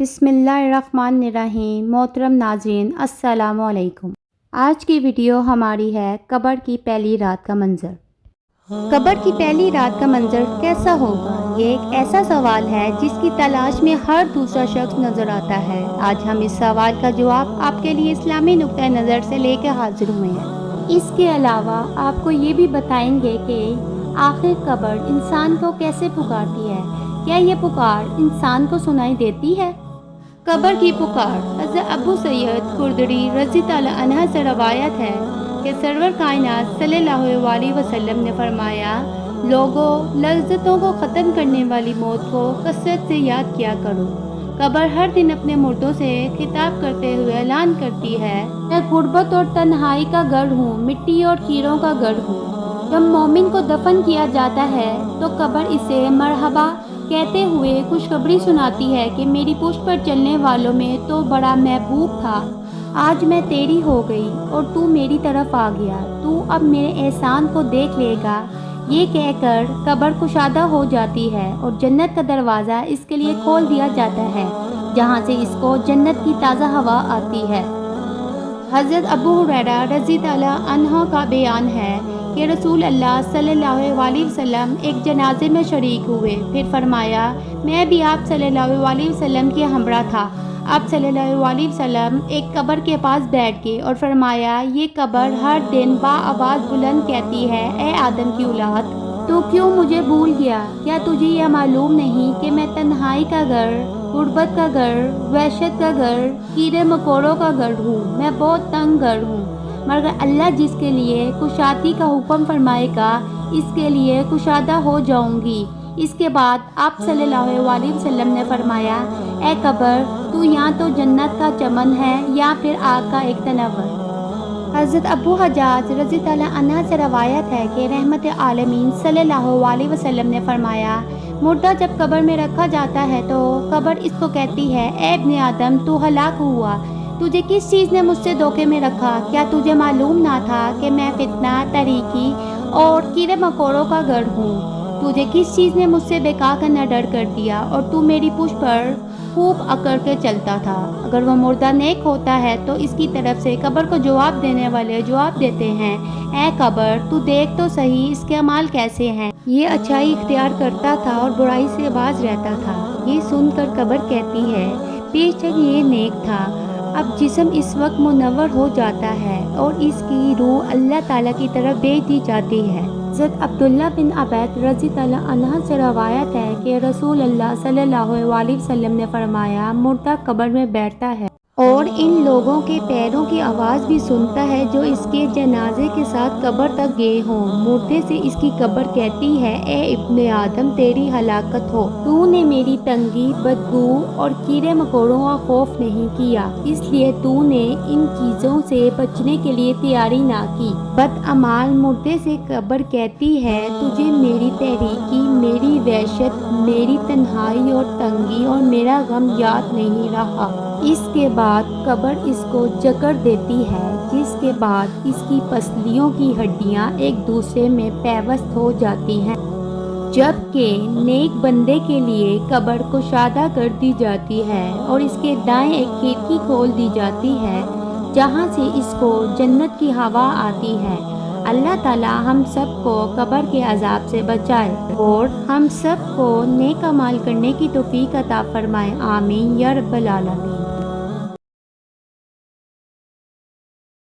बिस्मिल्लाहिर्रहमानिर्रहीम। मोहतरम नाज़रीन, अस्सलामु अलैकुम। आज की वीडियो हमारी है कब्र की पहली रात का मंज़र। कब्र की पहली रात का मंज़र कैसा होगा, ये एक ऐसा सवाल है जिसकी तलाश में हर दूसरा शख्स नज़र आता है। आज हम इस सवाल का जवाब आपके लिए इस्लामी नुक्ता नज़र से लेकर हाजिर हुए हैं। इसके अलावा आपको ये भी बताएंगे कि आखिर कब्र इंसान को कैसे पुकारती है, क्या ये पुकार इंसान को सुनाई देती है? कब्र की पुकार। हज़रत अबू सैयद खुर्दरी रज़ी ताला अन्हा से रवायत है कि सरवर कायनात सल्लल्लाहु अलैहि वसल्लम ने फरमाया, लोगों, लज़्ज़तों को ख़त्म करने वाली मौत को कसरत से याद किया करो। कब्र हर दिन अपने मुर्दों से खिताब करते हुए ऐलान करती है, मैं गुर्बत और तन्हाई का गढ़ हूँ, मिट्टी और कीड़ों का गढ़ हूँ। जब मोमिन को दफन किया जाता है तो कब्र इसे मरहबा कहते हुए खुशखबरी सुनाती है कि मेरी पुष्ट पर चलने वालों में तो बड़ा महबूब था, आज मैं तेरी हो गई और तू मेरी तरफ आ गया, तू अब मेरे एहसान को देख लेगा। ये कहकर कब्र कुशादा हो जाती है और जन्नत का दरवाज़ा इसके लिए खोल दिया जाता है, जहाँ से इसको जन्नत की ताज़ा हवा आती है। हज़रत अबू हुरैरा रज़ी ताला अन्हा का बयान है कि रसूल अल्लाह सल्लल्लाहु अलैहि वसल्लम एक जनाजे में शरीक हुए, फिर फरमाया, मैं भी आप सल्लल्लाहु अलैहि वसल्लम के हमरा था। आप सल्लल्लाहु अलैहि वसल्लम एक कब्र के पास बैठ गए और फरमाया, ये कब्र हर दिन आवाज़ बुलंद कहती है, ए आदम की औलाद, तो क्यों मुझे भूल गया? क्या तुझे यह मालूम नहीं कि मैं तन्हाई का घर, गुर्बत का घर, वहशत का घर, कीड़े मकोड़ों का घर हूँ, मैं बहुत तंग घर हूँ, मगर अल्लाह जिसके लिए कुशादगी का हुक्म फरमाएगा इसके लिए कुशादा हो जाऊंगी। इसके बाद आप सल्लल्लाहु अलैहि वसल्लम ने फरमाया, ए कब्र, तू यहाँ तो जन्नत का चमन है या फिर आग का एक तनवर। हज़रत अबू हजाज रज़ी ताला अन्हा से रवायत है कि रहमत आलमीन सल्लल्लाहु अलैहि वसल्लम ने फरमाया, मुर्दा जब कब्र में रखा जाता है तो कब्र इसको कहती है, ए इब्ने आदम, तू हलाक हुआ, तुझे किस चीज़ ने मुझसे धोखे में रखा? क्या तुझे मालूम ना था कि मैं फितना, तरीकी और कीड़े मकोड़ों का घर हूँ? तुझे किस चीज़ ने मुझसे बेकार करना डर कर दिया और तू मेरी पुष्ट पर खूब अकड़ के चलता था? अगर वह मुर्दा नेक होता है तो इसकी तरफ से कब्र को जवाब देने वाले जवाब देते हैं, ए कब्र, तू देख तो सही इसके अमाल कैसे हैं। ये अच्छाई इख्तियार करता था और बुराई से बाज रहता था। ये सुनकर कब्र कहती है, बेशक ये नेक था। अब जिस्म इस वक्त मुनव्वर हो जाता है और इसकी रूह अल्लाह ताला की तरफ भेज दी जाती है। हज़रत अब्दुल्ला बिन अबैद रज़ी ताला अन्हा से रवायत है कि रसूल अल्लाह सल्लल्लाहु अलैहि वसल्लम ने फरमाया, मुर्दा कब्र में बैठता है और इन लोगों के पैरों की आवाज़ भी सुनता है जो इसके जनाजे के साथ कब्र तक गए हों। मुर्दे से इसकी कब्र कहती है, ए इब्ने आदम, तेरी हलाकत हो, तूने मेरी तंगी, बदबू और कीड़े मकोड़ों का खौफ नहीं किया, इसलिए तूने इन चीज़ों से बचने के लिए तैयारी ना की। बदअमाल मुर्दे से कब्र कहती है, तुझे मेरी तहरीकी, मेरी वहशत, मेरी तन्हाई और तंगी और मेरा गम याद नहीं रहा। इसके बाद कब्र इसको जकड़ देती है, जिसके बाद इसकी पसलियों की हड्डियां एक दूसरे में पैवस्त हो जाती हैं, जबकि नेक बंदे के लिए कब्र कुशादा कर दी जाती है और इसके दाएं एक खिड़की खोल दी जाती है, जहां से इसको जन्नत की हवा आती है। अल्लाह ताला हम सब को कब्र के अजाब से बचाए और हम सब को नेक अमाल करने की तौफीक अता फरमाए। आमीन या रब्बल आलमीन।